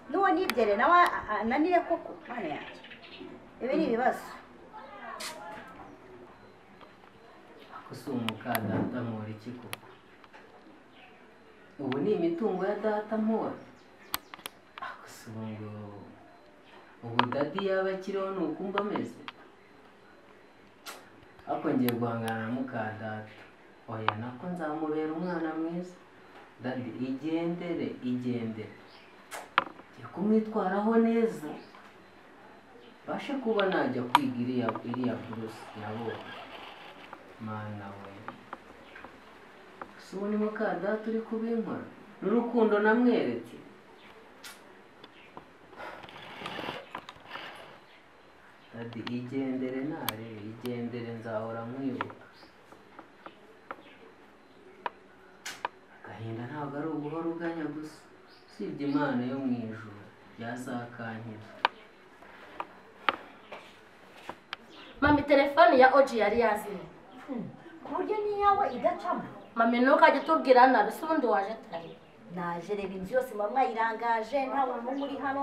nuwo nibyere nawe ananire koko mana yanjye ibi ni ibibazo gusa umukadata mpora iki koko ubu ni imitungo ya data mpora gusa ubu dadi yaba akiriho ni ukumva ameze ariko ngiye guhangana na mukadata oya nako nzamubera umwana mwiza dadi igendere ngiye kumwitwaraho neza bashe kuba najya kwiga iriya buruse nabonye mana we si ubu ni mukadata uri kubinkora n'urukundo namweretse dadi igendere narebe igendere nzahora mwibuka agahinda ntabwo ari uguhora uganya gusa usibye imana yo mu ijuru yazakankira mami telefone ya oji yari yazimye ku buryo n'iyawe idacamo mami ntukajye tubwira nabi se ubundi waje tari naje reba inzu yose muba mwayirangaje nta muntu muri hano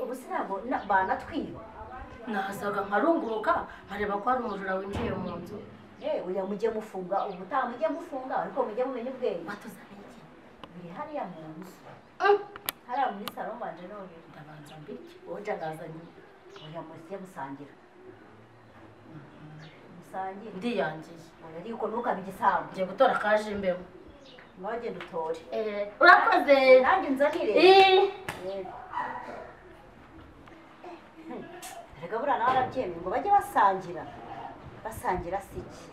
ubu se ntabwo banatwiba nahasaga nkarunguruka nkareba ko hari umujura winjiye mu nzu uya mujye mufunga ubutaha mujye mufunga ariko mujye mumenya ubwenge batuzaniye iki biri hariya mu nzu hariya muri salo mbanje none ndabanza mbiki oja ngazanye oya mujye musangira musangire ndiyangiye ariko ntukabe igisambo ngiye gutora kaje imbeho mwagenda utore urakoze nanjye nzanire rega buriya nawe arabyemeye ngo bajye basangira si iki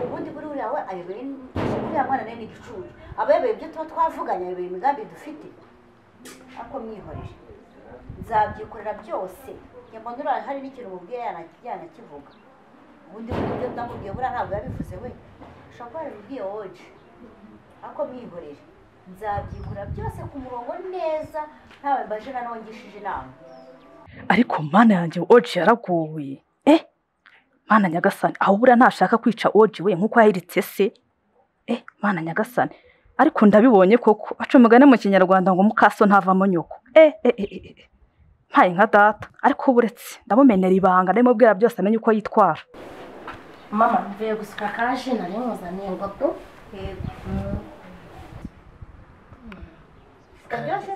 ubundi buri uriya we ayoboye uriya mwana nawe ni igicucu aba ayoboye ibyo tuba twavuganye ayoboye imigambi dufite ariko mwihorere nzabyikorera byose nyamara uriya hari n'ikintu mubwiye yanakivuga ubundi buryo ndamubwiye buriya ntabwo yabivuze we ushobora kuba yarabibwiye woje ariko mwihorere nzabyikorera byose ku murongo neza ntawe mbaje nanongishije inama ariko mana yanjye oji yaraguye mana nyagasani aho buriya ntashaka kwica oji we nk'uko yahiritse se mana nyagasani ariko ndabibonye koko aca umugani mu kinyarwanda ngo mukaso ntavamo nyoko mpaye nka data ariko buretse ndamumenera ibanga ndamubwira byose amenye uko yitwara mama mvuye gusuka kaje nari muzaniye ngo tu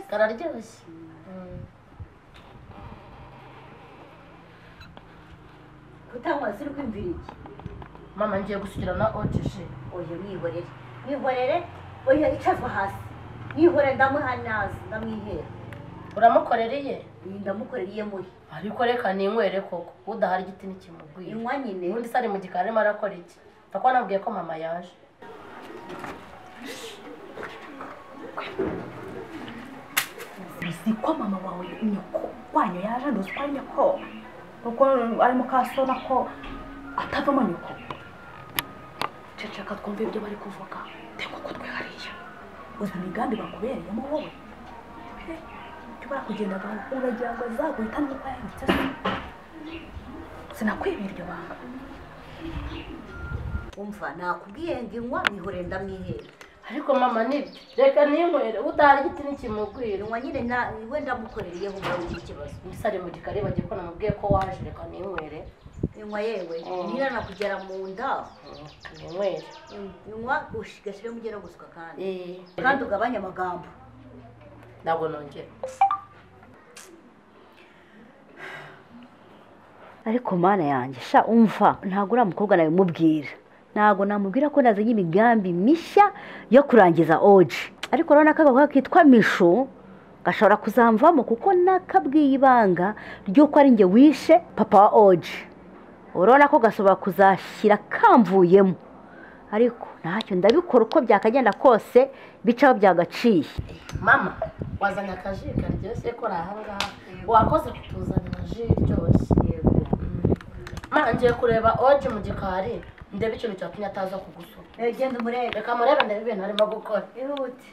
kararyoshye utangwa siri kwimvira iki mama ngiye gusukira na oje oya mwihorere oya icazwa hasi mwihorere ndamuhanazi ndamwihera uramukorereye ndamukoreriye muri ariko reka ninywere koko udahari igiti n'ikimugwiye inywa nyine ubundi sari mu gikari arimo arakora iki ko nabwiye ko mama yaje uzi ko mama wawe nyoko wanyu yaje nduzi ko ari nyoko kuko ari mukasona ko atavamo nyoko ceceka twumve ibyo bari kuvuga teko ko twe hariya uzi imigambi bakubereyemo wowe cyo barakugenda uragira ngo azaguhita nuko yahindutse sinakwibira iryo banga umva nakubwiye ngo inywa mwihorere ndamwihera ariko mama nibyo reka ninywere udahari igiti n'ikimugwira inywa nyine we ndamukoreriyeho umuriro w'ikibazo umusare mu gikari bagiye ko namubwiye ko waje reka ninywere inywa yewe nirana kugera mu nda ninywere inywa ushigashire mugera gusuka kandi ugabanya amagambo ntabwo nongera ariko mana yanjye sha umva ntabwo uriya mukobwa nawe mubwira ntabwo namubwira ko nazanye imigambi mishya yo kurangiza oji ariko urabona ko agakobwa kitwa mishu gashobora kuzamvamo kuko nakabwiye ibanga ry'uko ari njye wishe papa wa oji urabona ko gashobora kuzashyira kamvuyemo ariko ntacyo ndabikora uko byakagenda kose bicaho byagaciye mama wazanye akaji karyoshye ko ari ahangaha wakoze kutuzanira ji iryoshye mama ngiye kureba oji mu gikari ndebe ikintu cyatumye ataza kugusura genda umurebe reka murebe ndebe ibintu arimo gukora ihute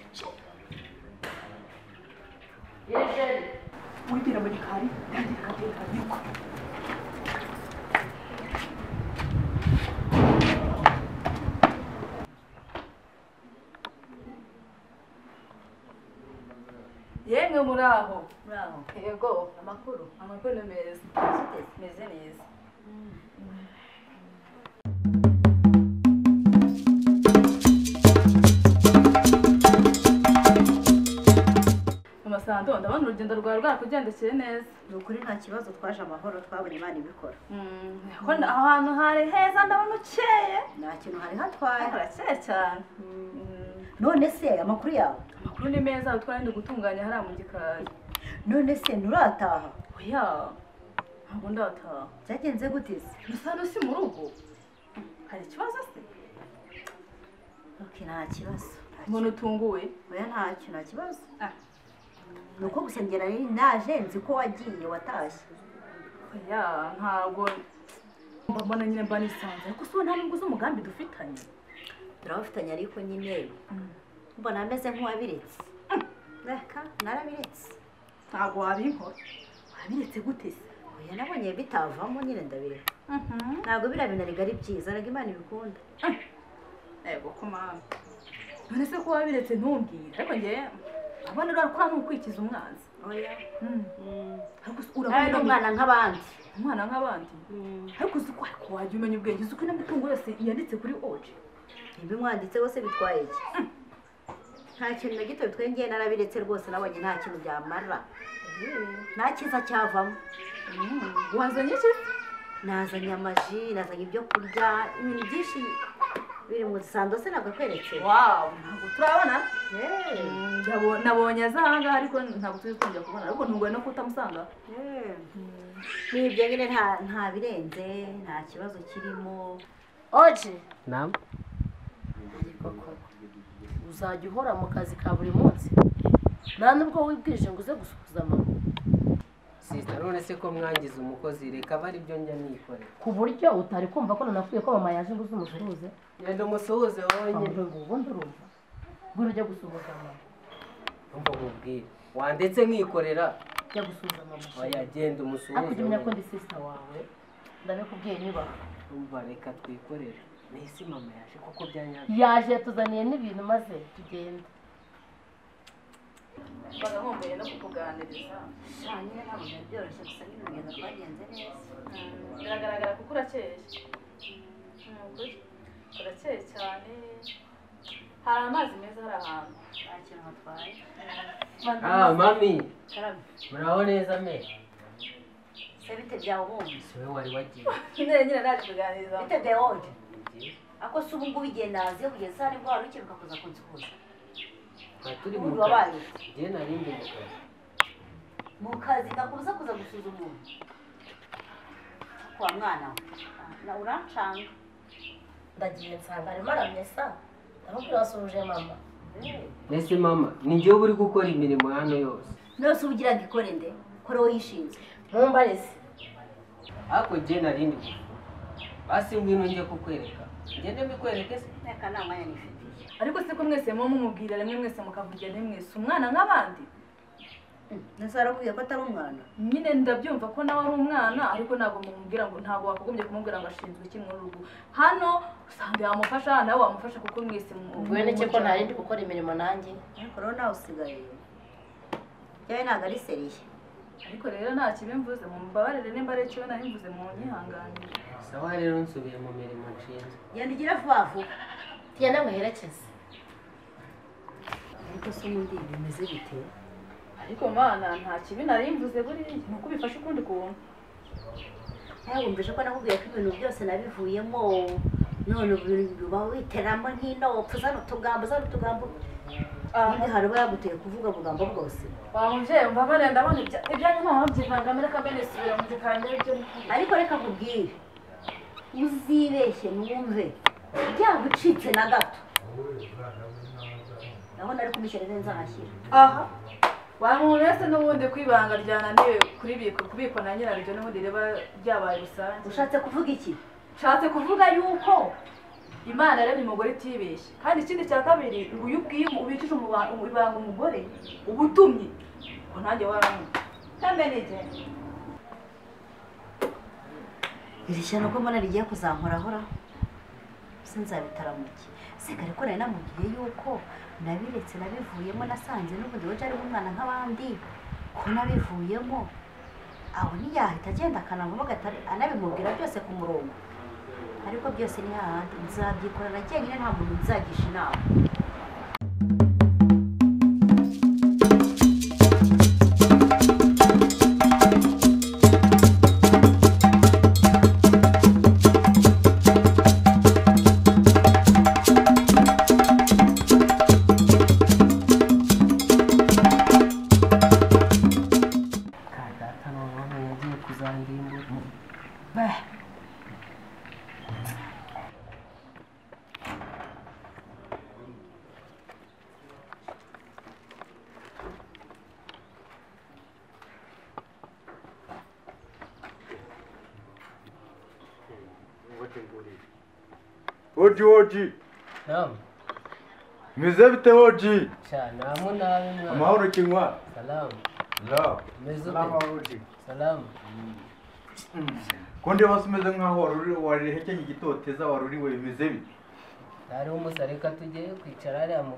wigira mu gikari yandika akateka nyoko yemwe muraho Muraho. yego Amakuru. amakuru ni meza meze neza Masando ndabona urugendo rwawe rwakugendekeye neza. Ni ukuri nta kibazo twaje amahoro twabonye Imana ibikora. Ko aho hantu hari heza ndabona ukeye. Nta kintu hari hatwaye. Harakeye cyane. None se amakuru yawe? Amakuru ni meza utwara ndi gutunganya hariya mu gikari. None se nturataha? Oya. Ntabwo ndataha. Byagenze gute se? Masando si mu rugo. Hari ikibazo se? Okay, nta kibazo. Mbona utunguwe? Oya ntacyo, nta kibazo. Nuko gusengera naje nzi ko wagiye watashye. Oya ntabwo mbona nyine mba nisanze ariko so nta nubwo z'umugambi dufitanye. Turabafitanye ariko nyine mbona ameze nk'uwabiretse. Reka narabiretse. Ntabwo wabinkora. Wabiretse gute se? Oya nabonye bitavamo nyine ndabireka. Ntabwo birabinariga ari byiza araga Imana ibikunda. Ego komanda. None se ko wabiretse ntumbwire ariko ngiye abana urakora n'ukwikiza umwanzi. Oya. Ariko urabona umwana nk'abandi. Umwana nk'abandi. Ariko uzi ko wajya umenya ubwenge uzi ko n'imitungo yose yanditse kuri oje. Ibi mwanditse wose bitwaye iki? Nta kintu na gito bitwengeye narabiretse rwose nabonye nta kintu byamara. Nta kiza cyavamo. Wazanye iki? Nazanye amaji, nazanye ibyo kurya, ibintu byinshi biri mu sandose nagakweretse. Wow, ntabwo turabona. Nabonye azanga ariko ntabwo turi kujya kubona ariko ntungwe no kutamusanga. Nibyo nyine nta birenze, nta kibazo kirimo. Oje. Naam. Koko. Uzajya uhora mu kazi ka buri munsi. Nta nubwo wibwirije ngo uze gusukuza mama. Sister none se ko mwangiza umukozi reka bari byo njya nikorera. Ku buryo utari kumva ko nanapfuye ko mama yaje ngo uzumusuhuze. Yenda umusuhuze wonye. Ubundi urumva. Bwira ujya gusuhuza mama. Umva mubwire. Wandetse nkikorera. Ujya gusuhuza mama. Oya genda umusuhuze. Akujya ko ndi sister wawe. Ndabikubwiye niba. Umva reka twikorere. Nese mama yaje koko byanyaje. Yaje tuzaniye n'ibintu maze tugenda. Baga nkomeye no kukuganiriza. Nyine ntabwo byoroshye gusa n'ibintu twagenze neza. Biragaragara kuko urakeye. Urakeye cyane. Hari amazi meza hari ahantu. Nta kintu hatwaye. Mami. Karame. Muraho neza me. Se bite byawe ubundi? Siwe wari wagiye. Nyine naje kuganiriza. Bite byawe oje? Ako se ubu ngubu igihe naziye kugeza hari bwo wari ukiruka kuza kunsuhuza. Turi Ubu wabaye. Je narindi mu kazi. Mu kazi kakubuza kuza gusuza umuntu. Kwa mwana we. Na urancanga. Ndagiye nsanga arimo aramesa. Ndamubwira wasuje mama. Nese mama, ni njye uri gukora imirimo hano yose. Nose ubugira ngo ikore nde? Kore wowe yishinze. Ntumbareze. Ako je narindi gufu. Basi ngwino nje kukwereka. Ngende mbikwereke se. Reka nta mwanya nifitiye. Ariko se ko mwese mu mumubwira rimwe mwese mukavugira mwese umwana nk'abandi. Nese arakubwiye ko atari umwana. Nyine ndabyumva ko nawe ari umwana ariko ntabwo mumubwira ngo ntabwo wakugombye kumubwira ngo ashinzwe iki mu rugo. Hano usanga yamufasha nawe wamufasha kuko mwese ubwo niki ko ntarindi gukora imirimo nanjye. Ariko rero nawe usigaye. Yawe ntabwo ari seriye. Ariko rero nta kibi mvuze mu mbabarire nimba ari cyo nari mvuze mu nyihanganire. Sawa rero nsubiye mu mirimo nshinzwe. Yandigira vuba vuba. Tiyana muherekeze. Ariko se ubundi bimeze bite? Ariko mana nta kibi nari mvuze buri nuko bifashe ukundi kuntu. Wumvise ko nakubwiye ko ibintu byose nabivuyemo none uba witeramo nk'inopfu zano utugambo ubundi hari uba yaguteye kuvuga ubugambo bwose. Wamuvye mbabare ndabona ibyanyu ntaho byivangamira kamene isubira mu gikande byo. Ariko reka kubwire uzibeshye numve byagucitse na gato. Ndabona ari kumishyira neza nkashyira. Aha wamurese n'ubundi kwibanga ryananiwe kubikwa na nyiraryo n'ubundi reba ryabaye rusange. Ushatse kuvuga iki? Nshatse kuvuga yuko Imana yaremye umugore itibeshye kandi ikindi cya kabiri ngo uyu ubwiye ubikije ibanga umugore ubutumye ngo nanjye waramwe kameneje. Iri shyano ko mbona rigiye kuzankorahora se nzabitaramuke sigare ko nari namubwiye yuko nabiretse nabivuyemo nasanze n'ubundi waje ari umwana nk'abandi ko nabivuyemo aho ntiyahita agenda akanamvuga ati anabimubwira byose ku murongo ariko byose ni hahandi nzabyikorera njyenyine nta muntu nzagisha inama Oji. Naam. Meze bite Oji? Namu nabi mwana. Amahoro kinywa. Salamu. La. Meze Salamu ute? Oji. Salamu. Konde wasumeze nkaho wari hekenye igitoteza waruriwe meze bite? Dari umusareka tujye kwicara hariya mu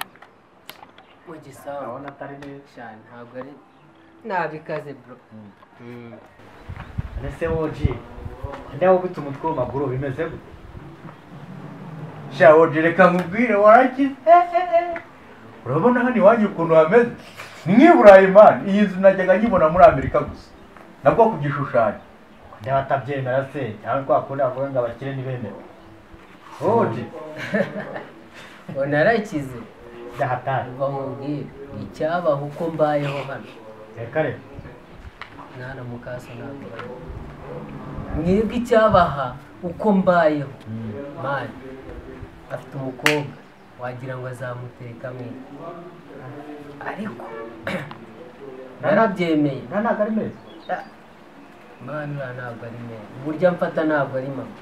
gisawa. Urabona atari neza. Cyane ntabwo ari nabikaze bro. Ese Oji. Ndaho gute umutwe w'amaguru bimeze gute? Sha Oji reka nkubwire warakize. Urabona hano iwanyu ukuntu hameze? Ni nk'Iburayi man, iyi nzu najyaga nyibona muri Amerika gusa. Nabwo kugishushanyo. Ndaho atabyemera se, cyangwa kwa kundi avuga ngo abakire ntibemere. Oji. Narakize. Ndahatari. Uva mubwire icyabaho uko mbayeho hano. Reka reka. Mwana Mukase ntabwo mwebwe icyabaha uko mbayeho mani afite umukobwa wagira ngo azamuteka mwe ariko narabyemeye Ntabwo ari meza. mani ntabwo ari meza uburyo mfata ntabwo ari mama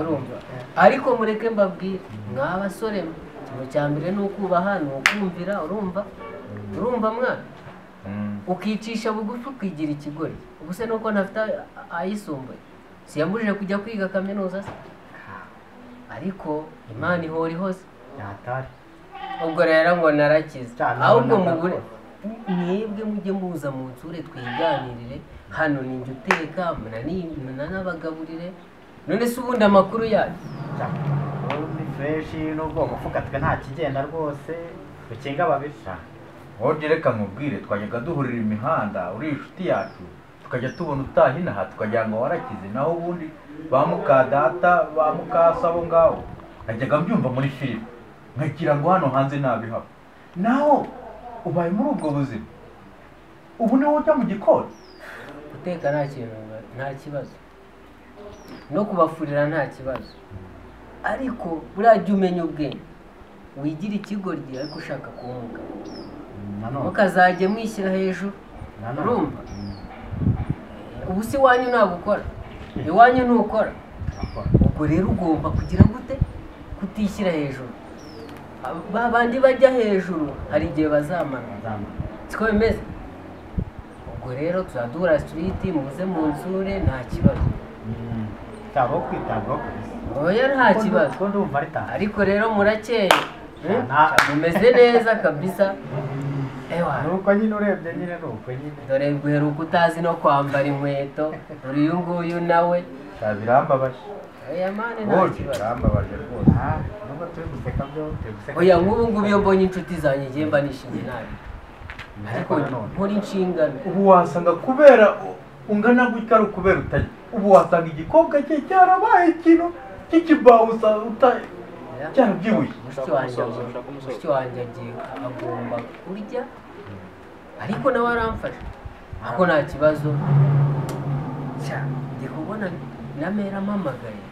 urumva ariko mureke mbabwire mw'abasore ikintu cya mbere ni ukubaha ni ukumvira urumva mwana ukicisha bugufi ukigira ikigori ubu se nuko ntafite ayisumbuye siyambujije kujya kwiga kaminuza se ariko imana ihora ihose Ndahatari. ubwo rero ngo narakize Cyane, ahubwo nabona mubure mwebwe mujye muza mu nsure twiganirire hano ni njye uteka munanabagaburire none se ubundi amakuru yayo Ni fresh nubwo mufuka twe nta kigenda rwose. Ukinga babisha. Oji reka nkubwire twajyaga duhurira imihanda uri inshuti yacu tukajya tubona utahinaha tukagira ngo warakize naho ubundi ba mukadata ba mukase abo ngaho najyaga mbyumva muri filime nkagira ngo hano hanze nabihaba naho ubaye muri ubwo buzima ubu niho ujya mu gikoni guteka nta kibazo no kubafurira nta kibazo ariko burajya umenya ubwenge wigira ikigoryi ariko ushaka kuwunga mukazajya mwishyira hejuru urumva ubu si iwanyu ntabwo ukora iwanyu ntukora ubwo rero ugomba kugira gute kutishyira hejuru ba bandi bajya hejuru hari igihe bazamana siko bimeze ubwo rero tuzadura street muze mu nsure nta kibazo Tabo kwitabwaho. oya nta kibazo Ko ndumva ari taha. ariko rero murakeye mumeze neza kabisa ewa Nuko nyine urebye nyine nuko nyine. dore guheruka utazi no kwambara inkweto uri uyu nguyu nawe birambabaje oya mane nta Oji kibazo birambabaje rwose Nubwo turi guseka byo turi guseka. oya nk'ubu ngubu iyo mbonye inshuti zanjye ngiye mba nishimye nabi ariko nkora inshingano ubu wasanga kubera ungana gutya ari ukubera utajya ubu wasanga igikobwa cye cyarabaye ikintu cy'ikibawusa cyarabyibushye mushiki wanjye agiye agomba kurya ariko nawe aramfasha ako nta kibazo ndi kubona na mera ampamagaye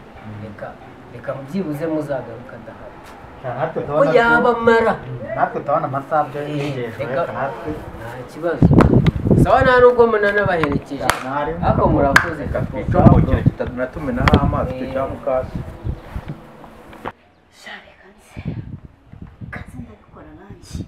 reka byibuze muzagaruka adahari ko yabamara natwe tubona amasaha byo yigejwe natwe nta kibazo sawa nta nubwo munanabaherekeje ariko murakoze twicaho mu kintu kitatumenaho amazi twicaho Mukase share kanze ndabikora nanjye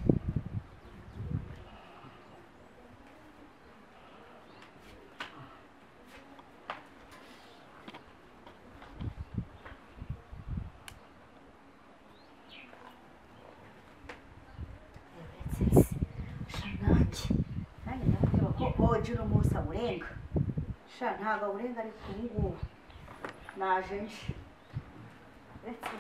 oji uno munsi aburenga sha ntabwo aburenga ariko ubu ngubu naje nje uretse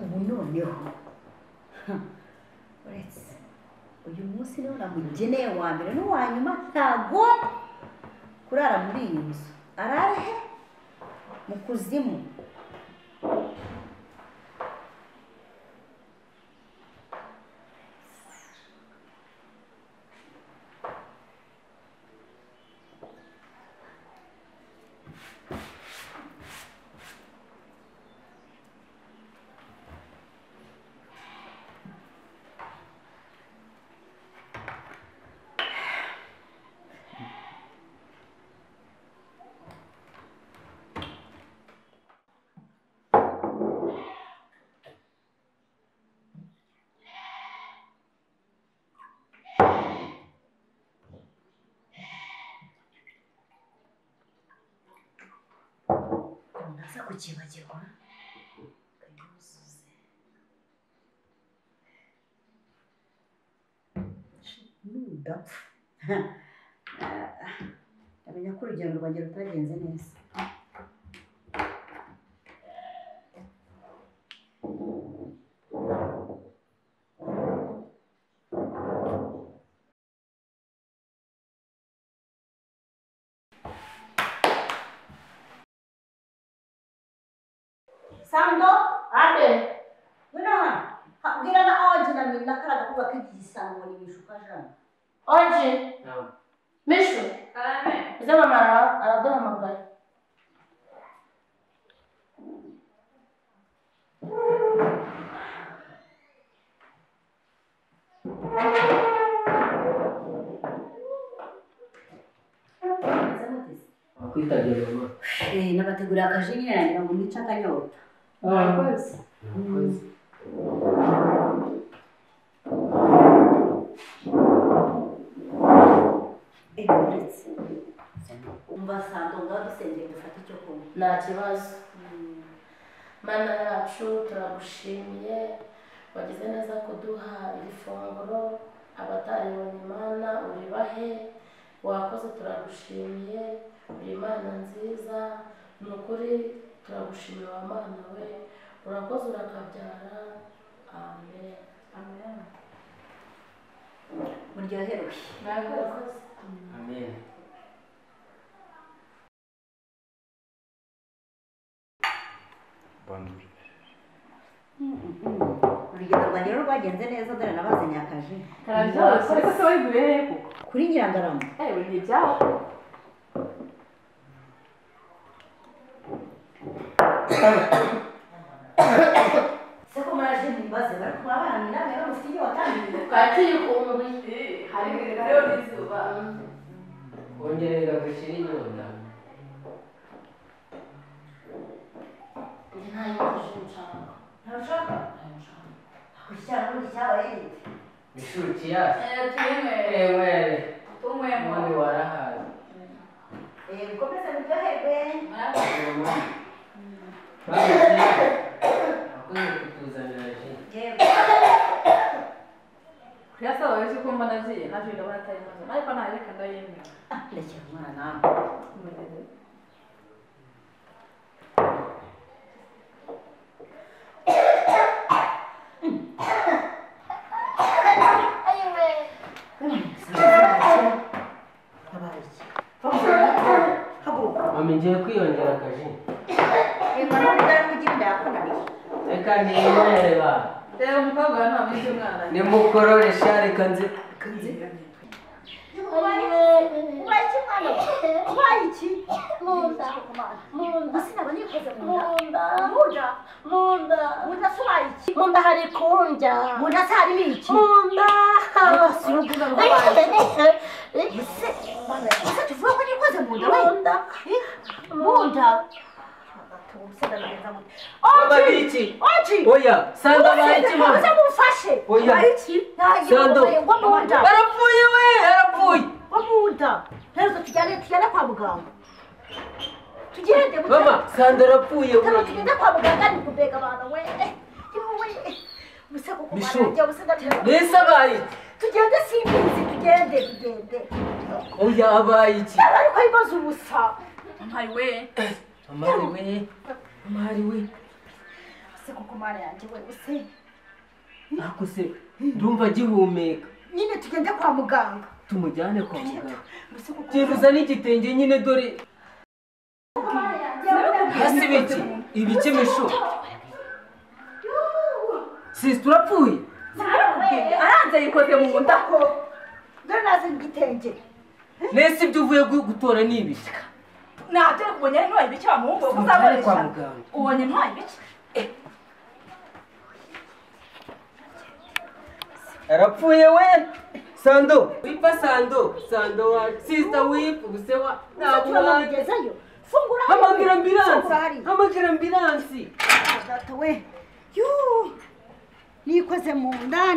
ubu noneho uretse uyu munsi niho namugeneye wa mbere n'uwa nyuma ntago kurara muri iyi nzu arare he mu kuzimu naza kukibagirwa kayuzuze nudapfa amenya ko urugendo rwanjye rutagenze neza Sando, ate wena bwira na oji na mina karaga kuba kigisanga muri bishuka jana. oji Naam. mishu Karame. ese mama araduhamagaye Wakwitabye mama. Nabategura akaje nyine nagira ngo nica akanyota. murakoze Murakoze. Uretse umva Sando ngaho dusengeye dufate icyo kunywa. nta kibazo mana yacu turagushimiye wagize neza kuduha iri funguro abataribonye imana uribahe wakoze turagushimiye uri imana nziza ni ukuri turagushimiye wa mana we urakoze urakabyara amen Amen. Muryoherwe. murakoze Amen. Urugendo rwanjye rero rwagenze neza dore nabazanye akaje. Kararyoshye ariko se wayiguriye hehe kuko? Kuri Nyirangarama. Ewe ni ibyaho. Se ko muraje mbibaze bari kubabana namwe bamufite iyo watangiye. twakikumbuye Hariho n'izuba. Kongerera gashira inyota. nta yindi nshaka Ntushaka? Kucyara muri cyabaye gite? Mishuru kiasi. Tuyemere. Ewe. Tumwemo. Mwani warahazi. Mukomeze muryoherwe. Akoze kutuzanira ji. Yewe. Kuyasaba wese ko mbona agiye naje ndabona atari maze. Ariko ntareka ndayemera. Ndekera umwana nawe. Mami ngiye kwiyongera akaji. Reka nimereba. Rero umukobwa hano ameze umwana. Nimukorore shari kanze. munda hari kundya Munda harimo iki? munda Ese tuvuga ko nikoze mu nda we? munda nda tubusenda nageza mu Mama iki? Oya, Sando bayiki mama. uze mufashe Oya. Sando. Arapfuye we, arapfuye. Wamunda rero tujyane kwa muganga tugende Mama, Sando arapfuye we. tugende kwa muganga ni kubega abana we ubuse kuko Bishu. barajya ubuse ndatera Nese abaye. tugende simbizi tugende Oya abaye iki? ariko ibibazo ubusa Mpayi we. Amari we. Amari we. ubuse kuko mara yanjye we ubuse Ako se ndumva gihumeka. nyine tugende kwa muganga Tumujyane kwa muganga. ubuse kuko Kibuza n'igitenge nyine dore. Hasi biki? Ibiki misho. Sis turapfuye. Aranze yikoze mu nda. dore naze igitenge Nese ibyo uvuye gutora ni ibiki? Ntabyo kubonye ntwaye ibiki wa muhungu Tumujyane kwa uzaboresha. muganga. Ubonye ntwaye ibiki? Arapfuye we. Sando. Wipa Sando. Sando wa sister wipa gusewa. turamugezayo fungura Hamagara ambulansi. fungura hari Hamagara ambulansi. data we nikoze mu nda